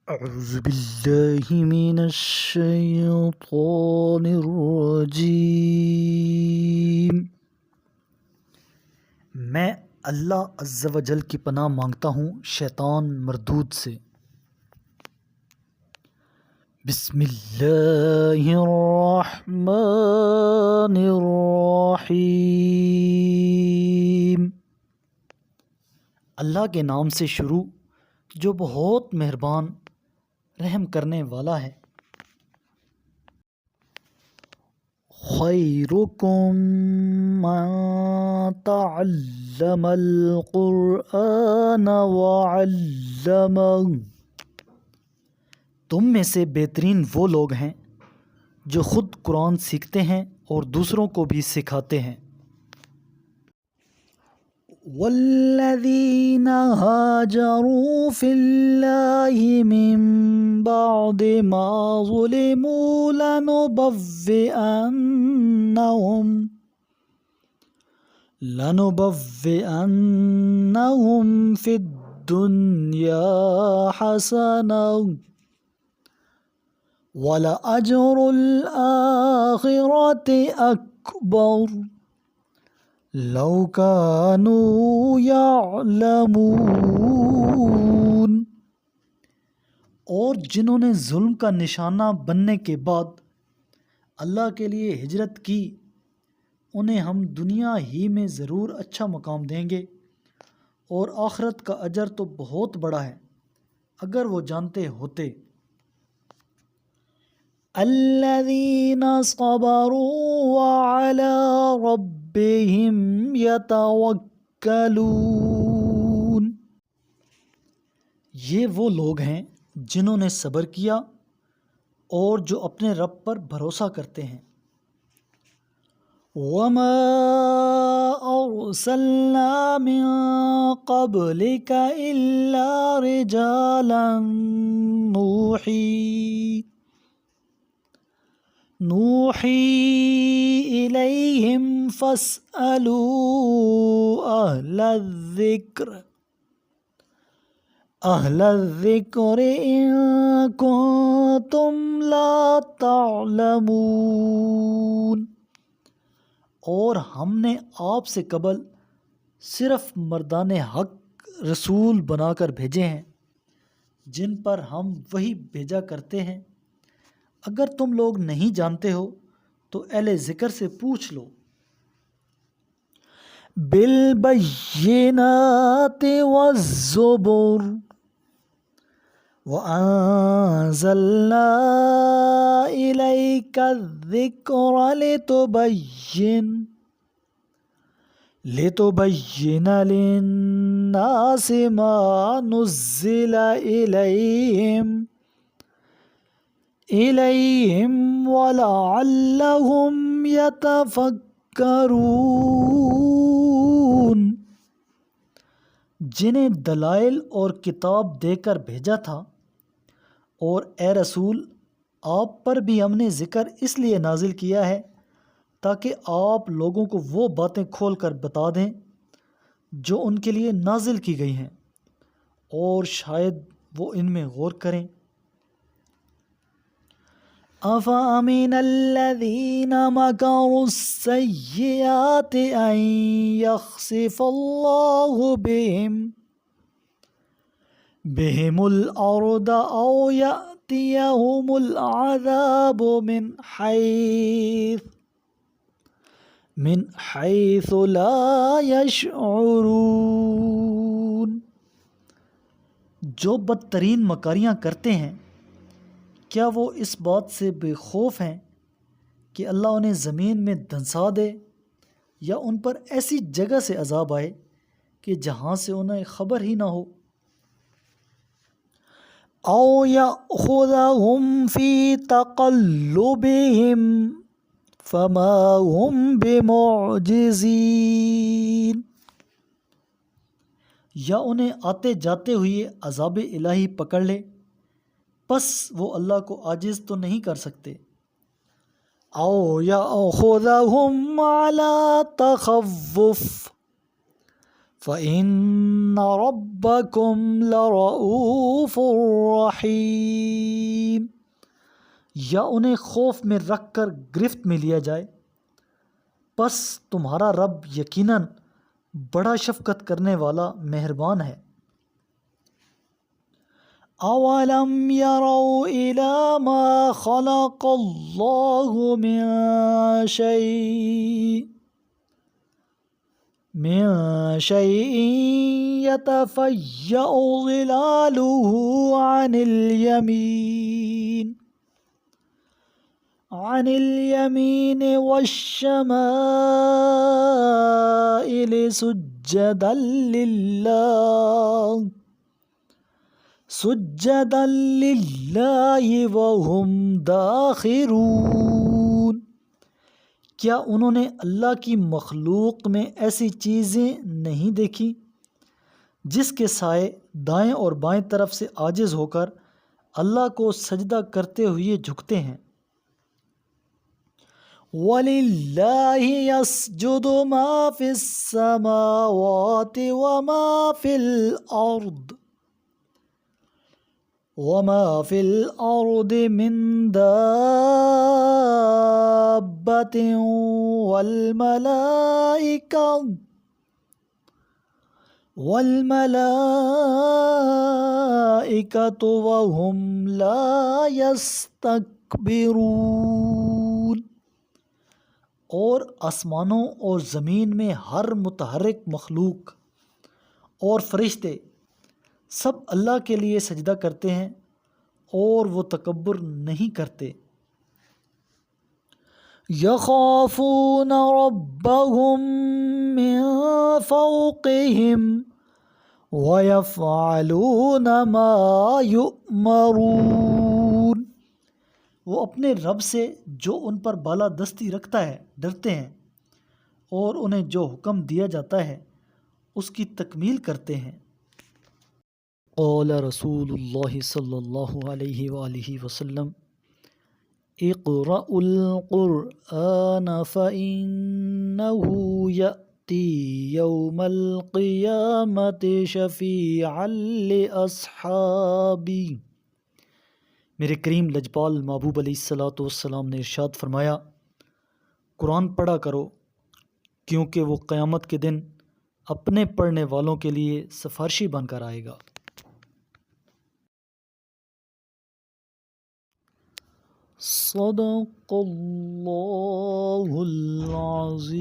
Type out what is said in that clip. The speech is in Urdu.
أعوذ بالله من الشيطان الرجیم۔ میں اللہ عز و جل کی پناہ مانگتا ہوں شیطان مردود سے۔ بسم اللہ الرحمن الرحیم۔ اللہ کے نام سے شروع جو بہت مہربان رحم کرنے والا ہے۔ خیرکم من تعلم القرآن وعلمہ، تم میں سے بہترین وہ لوگ ہیں جو خود قرآن سیکھتے ہیں اور دوسروں کو بھی سکھاتے ہیں۔ والذین ہاجروا فی اللہ من بعد ما ظلموا لنبوئنہم فی الدنیا حسنہ وَلَأَجْرُ الْآخِرَةِ أَكْبَرُ لَوْ كَانُوا يَعْلَمُونَ۔ اور جنہوں نے ظلم کا نشانہ بننے کے بعد اللہ کے لیے ہجرت کی، انہیں ہم دنیا ہی میں ضرور اچھا مقام دیں گے، اور آخرت کا اجر تو بہت بڑا ہے اگر وہ جانتے ہوتے۔ الذین صبروا وعلی ربہم یتوکلون، یہ وہ لوگ ہیں جنہوں نے صبر کیا اور جو اپنے رب پر بھروسہ کرتے ہیں۔ وما ارسلنا من قبلک الا رجالا نوحی الیہم فاسألوا اہل الذکر ان کنتم لا تعلمون۔ اور ہم نے آپ سے قبل صرف مردان حق رسول بنا کر بھیجے ہیں جن پر ہم وحی بھیجا کرتے ہیں، اگر تم لوگ نہیں جانتے ہو تو اہل ذکر سے پوچھ لو۔ بالبینات والزبر وَأَنزَلْنَا إِلَيْكَ الذِّكْرَ لِتُبَيِّنَ لِلنَّاسِ مَا نُزِّلَ إِلَيْهِمْ وَلَعَلَّهُمْ يَتَفَكَّرُونَ، جنہیں دلائل اور کتاب دے کر بھیجا تھا، اور اے رسول آپ پر بھی ہم نے ذکر اس لیے نازل کیا ہے تاکہ آپ لوگوں کو وہ باتیں کھول کر بتا دیں جو ان کے لیے نازل کی گئی ہیں، اور شاید وہ ان میں غور کریں۔ أَفَأَمِنَ الَّذِينَ مَكَرُوا السَّيِّئَاتِ أَن يَخْسِفَ اللَّهُ بِهِمُ الْأَرْضَ أَوْ يَأْتِيَهُمُ الْعَذَابُ مِنْ حَيْثُ لَا يَشْعُرُونَ۔ جو بدترین مکاریاں کرتے ہیں، کیا وہ اس بات سے بے خوف ہیں کہ اللہ انہیں زمین میں دھنسا دے، یا ان پر ایسی جگہ سے عذاب آئے کہ جہاں سے انہیں خبر ہی نہ ہو؟ او یأخذہم فی تقلبہم فما ہم بمعجزین، یا انہیں آتے جاتے ہوئے عذاب الہی پکڑ لے، پس وہ اللہ کو عاجز تو نہیں کر سکتے۔ او یأخذہم علی تخوف فَإِنَّ رَبَّكُمْ لَرَؤُوفٌ رَحِيمٌ، یا انہیں خوف میں رکھ کر گرفت میں لیا جائے، پس تمہارا رب یقیناً بڑا شفقت کرنے والا مہربان ہے۔ اولم يروا الى ما خلق الله من شيء يتفيأ ظلاله عن اليمين والشمائل سجدا للہ وهم داخرون، کیا انہوں نے اللہ کی مخلوق میں ایسی چیزیں نہیں دیکھی جس کے سائے دائیں اور بائیں طرف سے عاجز ہو کر اللہ کو سجدہ کرتے ہوئے جھکتے ہیں۔ وَلِلَّهِ يَسْجُدُ مَا فِي السَّمَاوَاتِ وَمَا فِي الْأَرْضِ مِن دَابَّةٍ وَالْمَلَائِكَةُ وَهُمْ لَا يَسْتَكْبِرُونَ، اور آسمانوں اور زمین میں ہر متحرک مخلوق اور فرشتے سب اللہ کے لیے سجدہ کرتے ہیں اور وہ تکبر نہیں کرتے۔ یخافون ربهم من فوقهم ویفعلون ما یؤمرون، وہ اپنے رب سے جو ان پر بالا دستی رکھتا ہے ڈرتے ہیں، اور انہیں جو حکم دیا جاتا ہے اس کی تکمیل کرتے ہیں۔ قال رسول اللہ صلی اللہ علیہ وآلہ وسلم اقرأوا القرآن فإنه يأتي يوم القیامة شفیعا لأصحابی، میرے کریم لجپال محبوب علیہ الصلوۃ والسلام نے ارشاد فرمایا، قرآن پڑھا کرو کیونکہ وہ قیامت کے دن اپنے پڑھنے والوں کے لیے سفارشی بن کر آئے گا۔ صدق اللہ العظیم۔